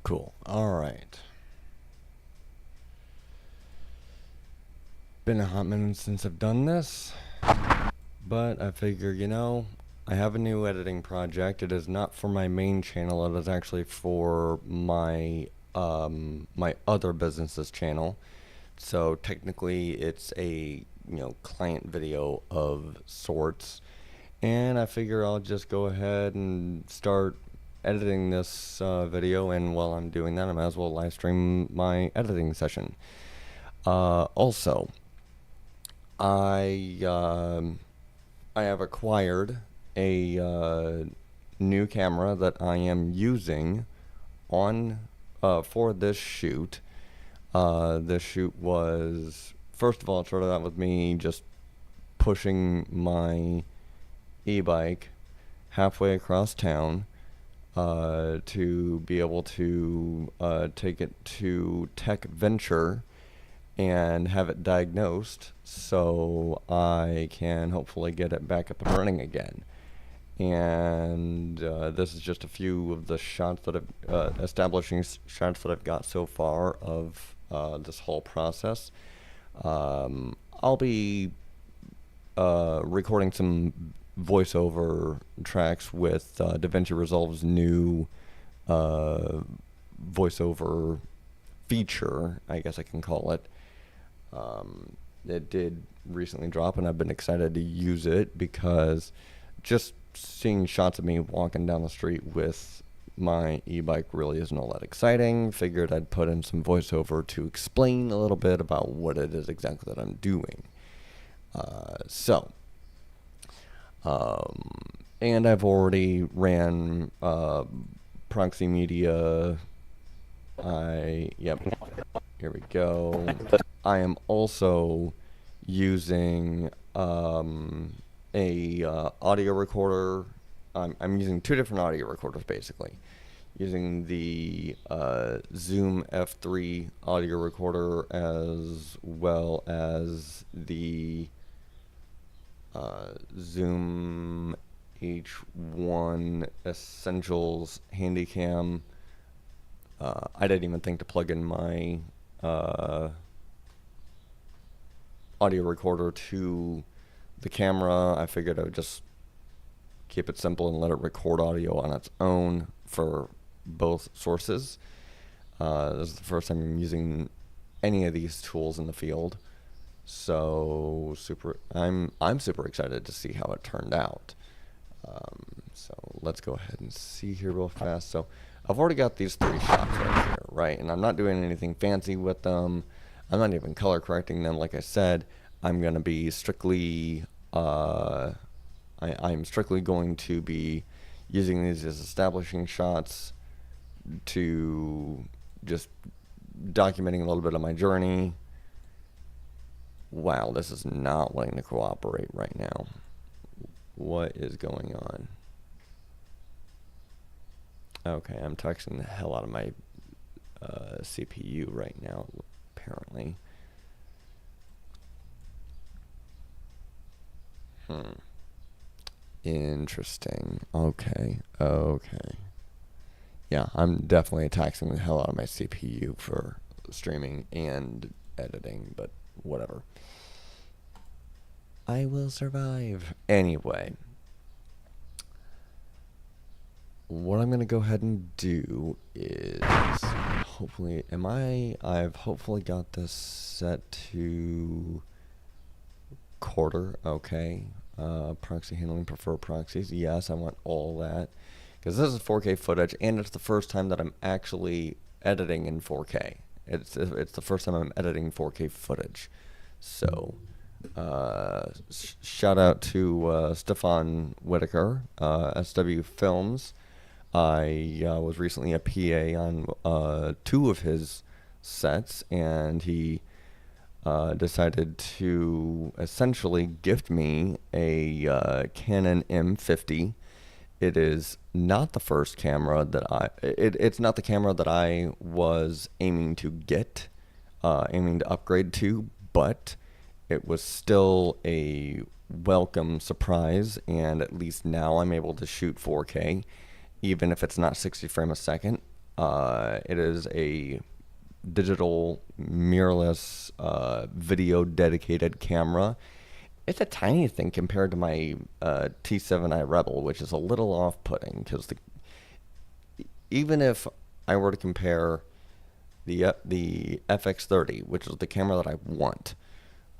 Cool. All right. Been a hot minute since I've done this, but I figure, I have a new editing project. It is not for my main channel. It is actually for my other business's channel. So technically, it's a client video of sorts, and I figure I'll just go ahead and start editing this video. And while I'm doing that, I might as well live stream my editing session. Also, I have acquired a new camera that I am using on for this shoot. This shoot was, first of all, it started out with me just pushing my e-bike halfway across town to be able to take it to Tech Venture and have it diagnosed so I can hopefully get it back up and running again. And this is just a few of the shots that I've establishing shots that I've got so far of this whole process. I'll be recording some voiceover tracks with Davinci Resolve's new voiceover feature, I guess I can call it. It did recently drop, and I've been excited to use it because just seeing shots of me walking down the street with my e-bike really isn't all that exciting. Figured I'd put in some voiceover to explain a little bit about what it is exactly that I'm doing. And I've already ran proxy media. Yep, here we go. I am also using a audio recorder. I'm using two different audio recorders basically. Using the Zoom F3 audio recorder as well as the Zoom H1 Essentials Handycam. I didn't even think to plug in my audio recorder to the camera. I figured I would just keep it simple and let it record audio on its own for both sources. This is the first time I'm using any of these tools in the field, so I'm super excited to see how it turned out. So let's go ahead and see here real fast. So I've already got these 3 shots right here, right? And I'm not doing anything fancy with them. I'm not even color correcting them. Like I said, I'm going to be strictly, I'm strictly going to be using these as establishing shots to just documenting a little bit of my journey. Wow, this is not wanting to cooperate right now. What is going on? Okay, I'm texting the hell out of my CPU right now, apparently. Interesting. Okay. Yeah, I'm definitely taxing the hell out of my CPU for streaming and editing, but whatever. I will survive. Anyway, what I'm going to go ahead and do is hopefully, I've hopefully got this set to quarter. Okay. Proxy handling, prefer proxies. Yes, I want all that because this is 4K footage, and it's the first time that I'm actually editing in 4K. It's the first time I'm editing 4K footage. So, shout out to Stefan Whitaker, SW Films. I was recently a PA on 2 of his sets, and he decided to essentially gift me a Canon M50. It is not the first camera that it's not the camera that I was aiming to get, aiming to upgrade to, but it was still a welcome surprise, and at least now I'm able to shoot 4K, even if it's not 60 frames a second. It is a digital mirrorless video dedicated camera. It's a tiny thing compared to my T7i Rebel, which is a little off-putting because even if I were to compare the FX30, which is the camera that I want,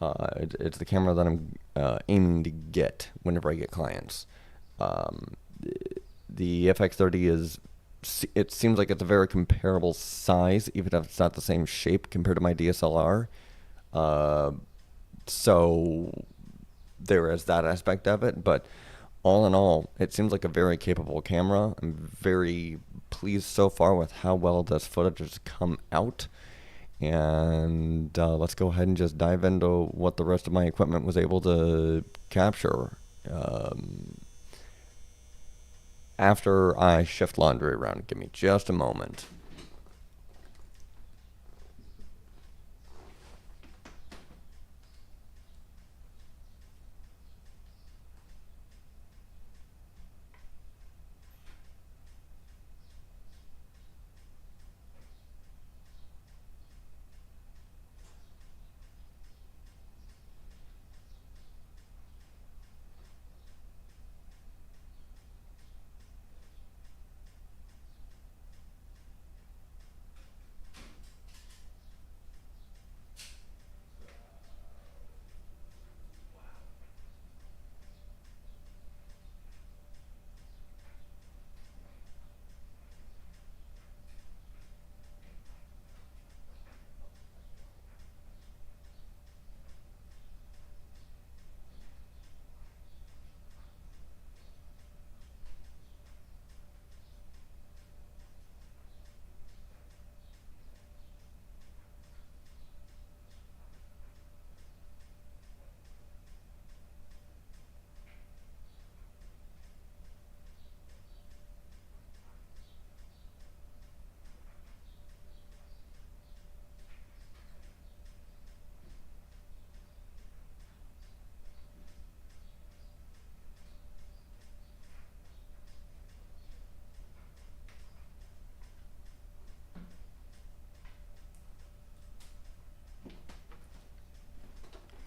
it's the camera that I'm aiming to get whenever I get clients. The FX30 it seems like it's a very comparable size, even if it's not the same shape compared to my DSLR. So there is that aspect of it, but all in all, it seems like a very capable camera. I'm very pleased so far with how well this footage has come out. And let's go ahead and just dive into what the rest of my equipment was able to capture after I shift laundry around. Give me just a moment.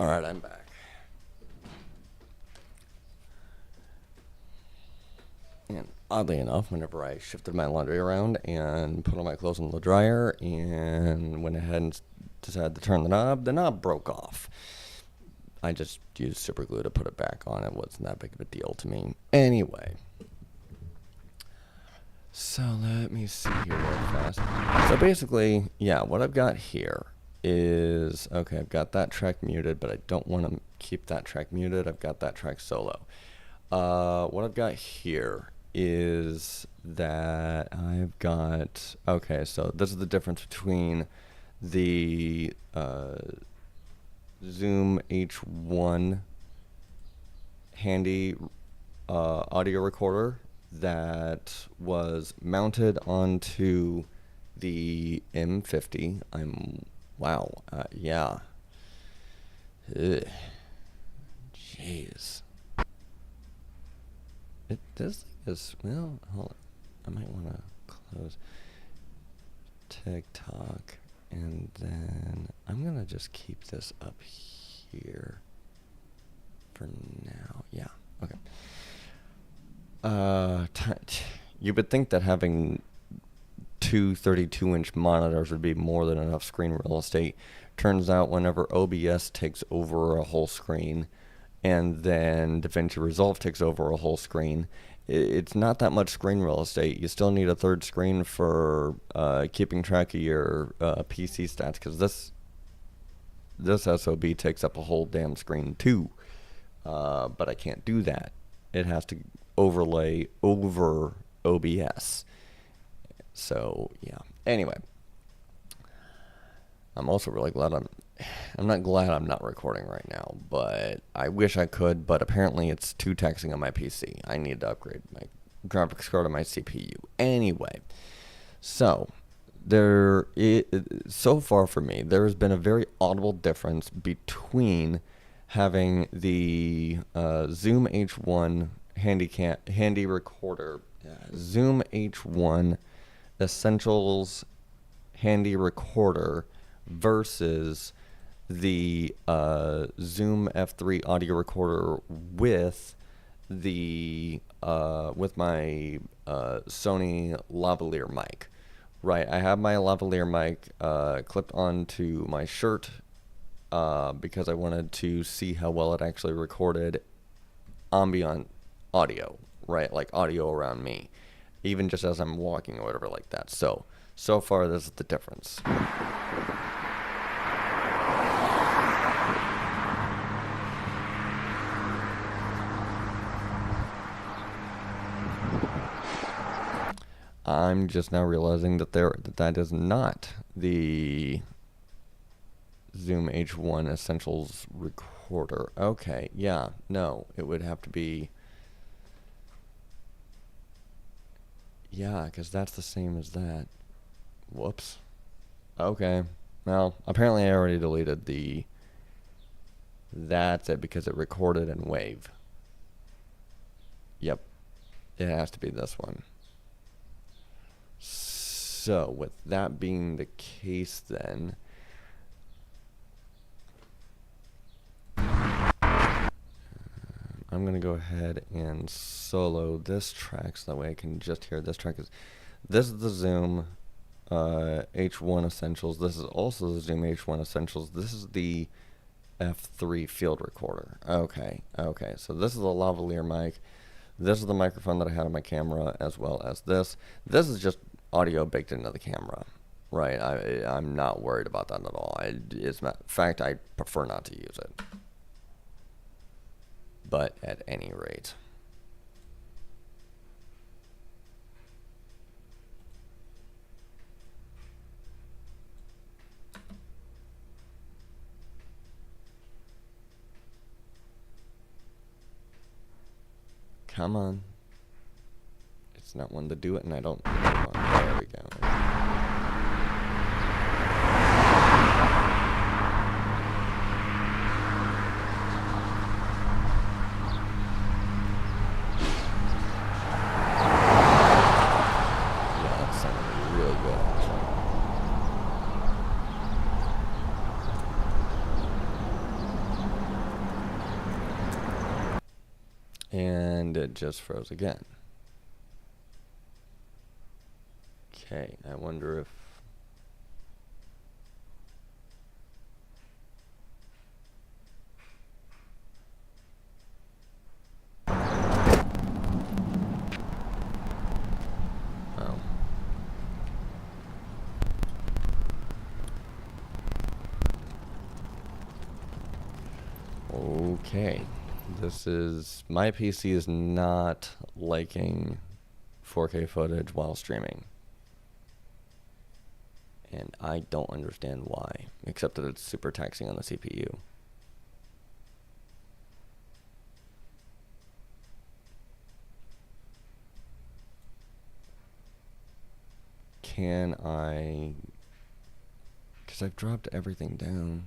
All right, I'm back. And oddly enough, whenever I shifted my laundry around and put all my clothes in the dryer and went ahead and decided to turn the knob broke off. I just used super glue to put it back on. It wasn't that big of a deal to me. Anyway. So let me see here real fast. So basically, yeah, what I've got here is, okay, I've got that track muted, but I don't want to keep that track muted. I've got that track solo. What I've got here is that I've got, okay, so this is the difference between the Zoom H1 handy audio recorder that was mounted onto the M50. Wow, yeah. Ugh. Jeez. This is, well, hold on. I might want to close TikTok, and then I'm going to just keep this up here for now. Yeah, okay. You would think that having two 32-inch monitors would be more than enough screen real estate. Turns out whenever OBS takes over a whole screen and then Davinci Resolve takes over a whole screen, it's not that much screen real estate. You still need a third screen for keeping track of your PC stats, because this SOB takes up a whole damn screen too. But I can't do that. It has to overlay over OBS. So, yeah. Anyway. I'm also really glad I'm not glad I'm not recording right now, but I wish I could, but apparently it's too taxing on my PC. I need to upgrade my graphics card and my CPU. Anyway, so so far for me, there has been a very audible difference between having the Zoom H1 handy recorder, Zoom H1 Essentials handy recorder versus the Zoom F3 audio recorder with the with my Sony lavalier mic. Right, I have my lavalier mic clipped onto my shirt because I wanted to see how well it actually recorded ambient audio, right? Like audio around me, even just as I'm walking or whatever like that. So far, this is the difference. I'm just now realizing that that is not the Zoom H1 Essentials recorder. Okay, yeah, no, it would have to be. Yeah, because that's the same as that. Whoops. Okay. Well, apparently I already deleted the. That's it because it recorded in WAV. Yep. It has to be this one. So, with that being the case, then. I'm going to go ahead and solo this track so that way I can just hear this track. This is the Zoom H1 Essentials. This is also the Zoom H1 Essentials. This is the F3 field recorder. Okay. So this is the lavalier mic. This is the microphone that I had on my camera, as well as this. This is just audio baked into the camera, right? I'm not worried about that at all. In fact, I prefer not to use it. But at any rate. Come on. It's not one to do it, and I don't. There we go. Yeah, that sounded really good, actually. And it just froze again. Okay, I wonder if. Okay, my PC is not liking 4K footage while streaming. And I don't understand why, except that it's super taxing on the CPU. Can I... Because I've dropped everything down.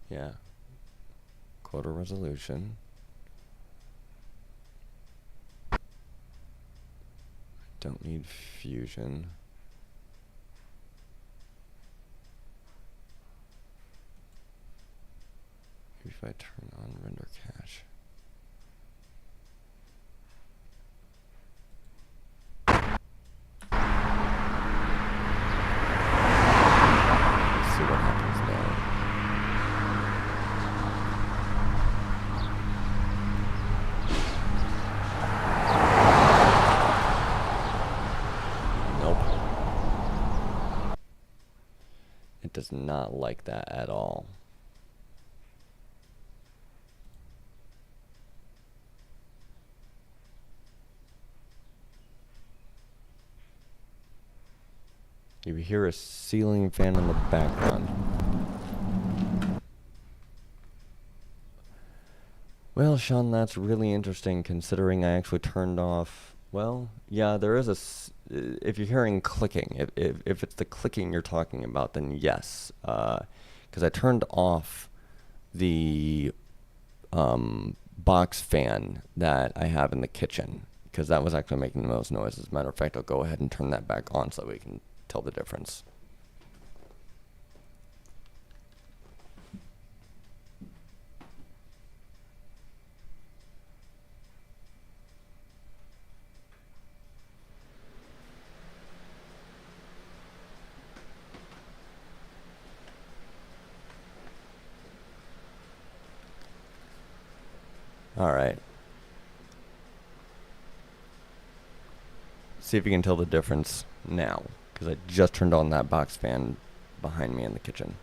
Yeah. Quarter resolution. Don't need fusion. Maybe if I turn on render cache. Let's see what happens now. It does not like that at all. You hear a ceiling fan in the background. Well, Sean, that's really interesting considering I actually turned off... Well, yeah, there is if you're hearing clicking, if it's the clicking you're talking about, then yes. Because I turned off the box fan that I have in the kitchen, because that was actually making the most noise. As a matter of fact, I'll go ahead and turn that back on so we can tell the difference. All right. See if you can tell the difference now, because I just turned on that box fan behind me in the kitchen.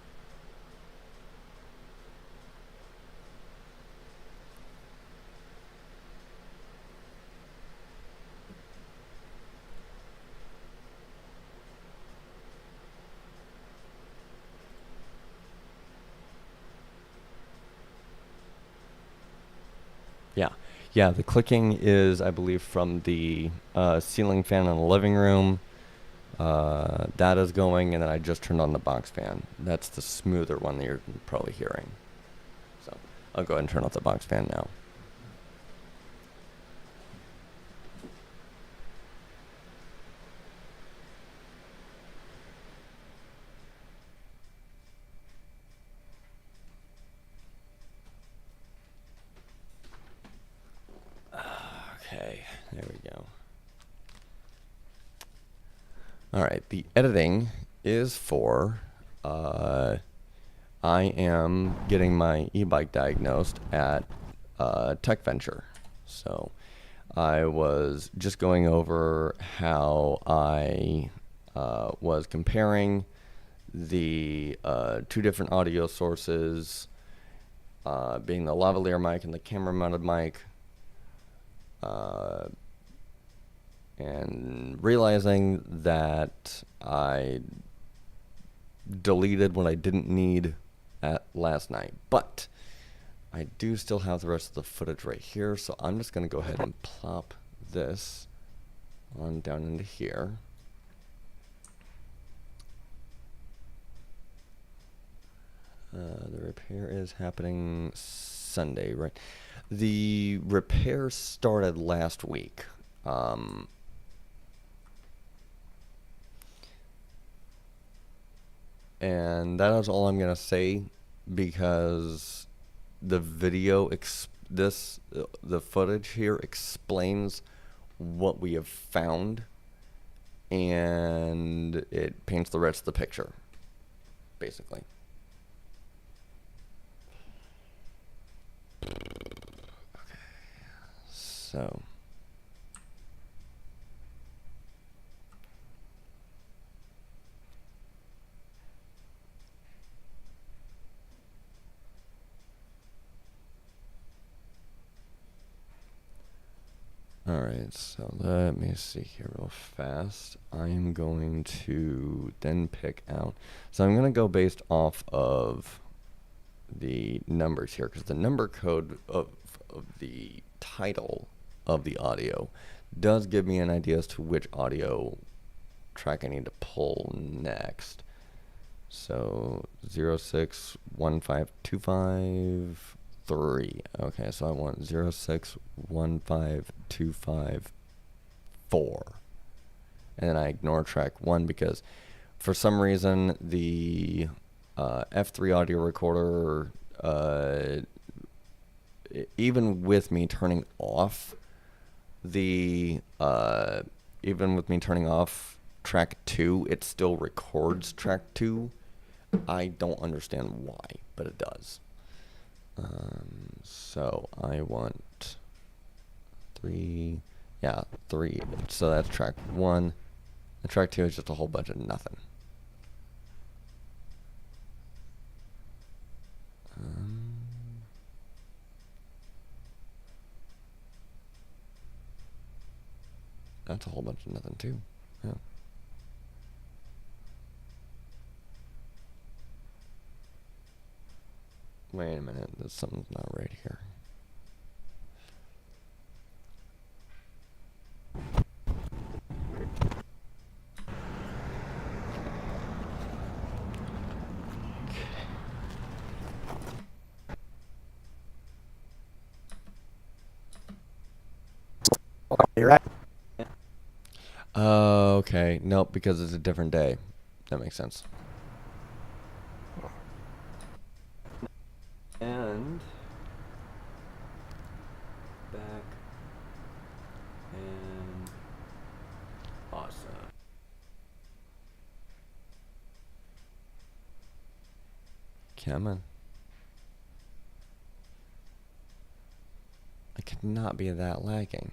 Yeah. Yeah, the clicking is, I believe, from the ceiling fan in the living room. That is going, and then I just turned on the box fan. That's the smoother one that you're probably hearing. So I'll go ahead and turn off the box fan now. Okay, there we go. All right, the editing is for, I am getting my e-bike diagnosed at Tech Venture. So I was just going over how I was comparing the two different audio sources, being the lavalier mic and the camera mounted mic, and realizing that I deleted what I didn't need at last night. But I do still have the rest of the footage right here, so I'm just going to go ahead and plop this on down into here. The repair is happening Sunday, right? The repair started last week. And that is all I'm going to say, because the video, the footage here explains what we have found, and it paints the rest of the picture, basically. Okay, so alright, so let me see here real fast. I'm going to then pick out, so I'm going to go based off of the numbers here, because the number code of the title of the audio does give me an idea as to which audio track I need to pull next. So 0615253. Okay, so I want 0615254. And then I ignore track 1 because for some reason the F3 audio recorder, even with me turning off track 2, it still records track 2. I don't understand why, but it does. So I want 3. Yeah, 3. So that's track 1. And track 2 is just a whole bunch of nothing. That's a whole bunch of nothing too. Yeah. Wait a minute, there's something's not right here. You're right. Okay. Nope, because it's a different day. That makes sense. And back and awesome. Come on. I could not be that lagging.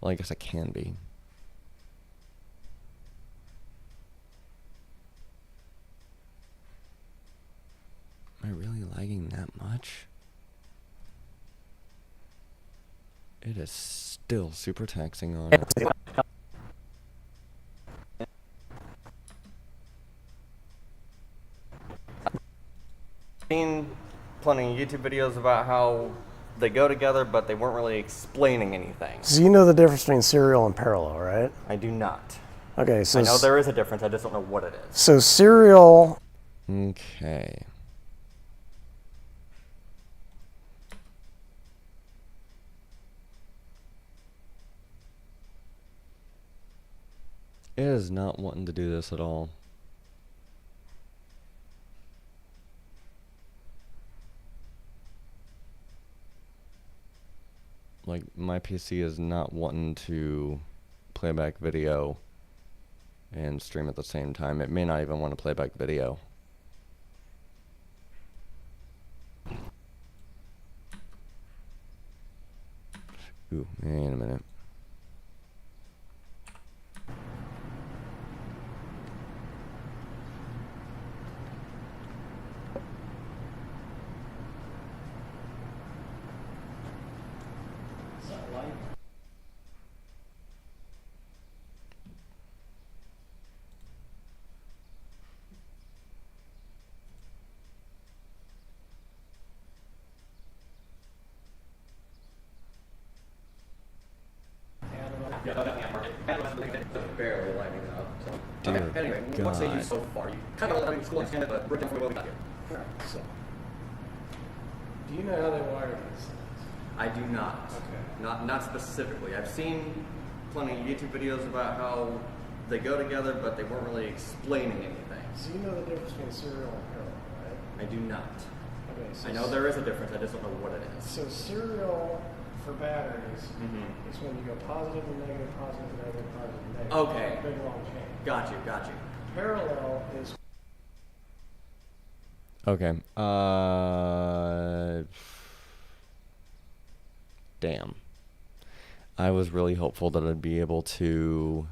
Well, I guess I can be. Am I really lagging that much? It is still super taxing on it. Seen plenty of YouTube videos about how they go together, but they weren't really explaining anything. So you know the difference between serial and parallel, right? I do not. Okay, so I know there is a difference, I just don't know what it is. So serial. Okay. It is not wanting to do this at all. Like, my PC is not wanting to play back video and stream at the same time. It may not even want to play back video. Ooh, wait a minute. Barely lighting up. So. Dear Anyway, God. what say you so far? You kind of let me school and but break down for what we got here. Alright, so. Do you know how they wire these things? I do not. Okay. Not specifically. I've seen plenty of YouTube videos about how they go together, but they weren't really explaining anything. So you know the difference between serial and parallel, right? I do not. Okay, so I know there is a difference. I just don't know what it is. So serial for batteries Mm-hmm. is when you go positive and negative, positive and negative, positive and negative. Okay. Big long chain. Got you. Parallel is Okay. Damn. I was really hopeful that I'd be able to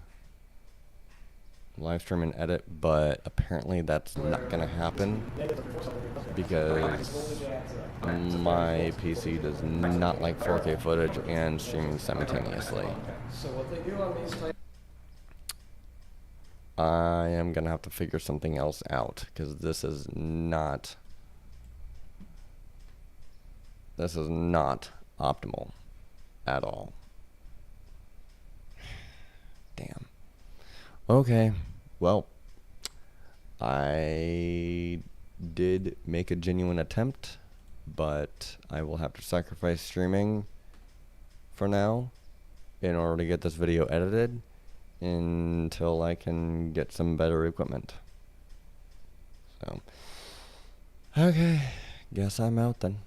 live stream and edit, but apparently that's not gonna happen because my PC does not like 4K footage and streaming simultaneously. so what they do on these types. I am gonna have to figure something else out because this is not optimal at all. Damn. Okay. Well, I did make a genuine attempt, but I will have to sacrifice streaming for now in order to get this video edited until I can get some better equipment. So, okay, guess I'm out then.